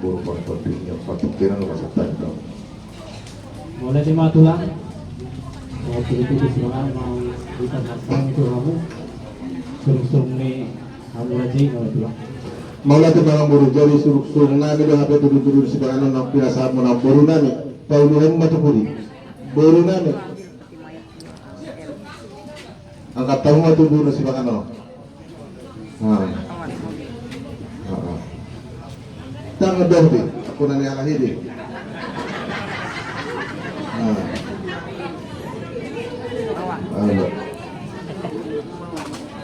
puro pagpapinyo, pagpapira ng masaktan ito. Mulai di matulang, mau pilih-pilih silakan mau kita datang itu kamu, suruh ni kamu aja kalau tulang. Maula ito mga buru, jari suruk-suruk namin yung hape turun-turun si Bangano ng pinasahan mo ng buru namin, pauluhan matupuri, buru namin. Ang katang mo ito buru si Bangano. Tangan dong di, ako na niya kahidi. Ano?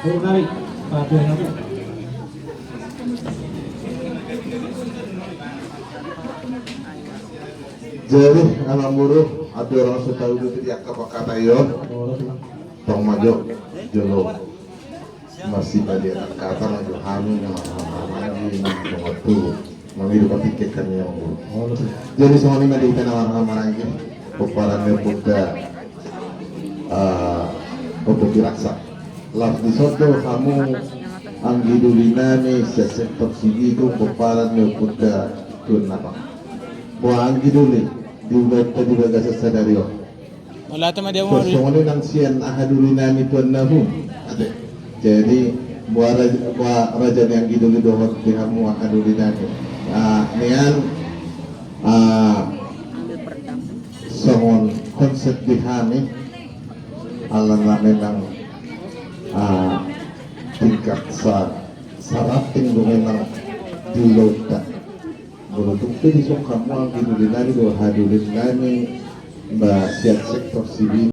Oh naik, perhatian kamu. Jadi anak buruh ada orang setahu itu tidak kata yon Oh tulang. tong majo jolo masih tadi kata majo hamil lagi waktu mengiru patikan yang buruh. Oh tulang. Jadi semua ini ada ikan orang lagi peparan Buddha untuk diraksa. Laf di soto kamu anggidulinami sektor sigi itu peparan Buddha tun apa? Buah anggiduli diulat tadi bagas sadario. Wala tama dia mo. Semua ini nang sian ahadulinami tuan nahu. Jadi buah raja yang giduli dohor kamu ahadulinami. Nian songon konsep dihani alam memang tingkat sarating memang dilota beruntung di kamu ang ginulilani do hadulin nami ba siat sektor sivil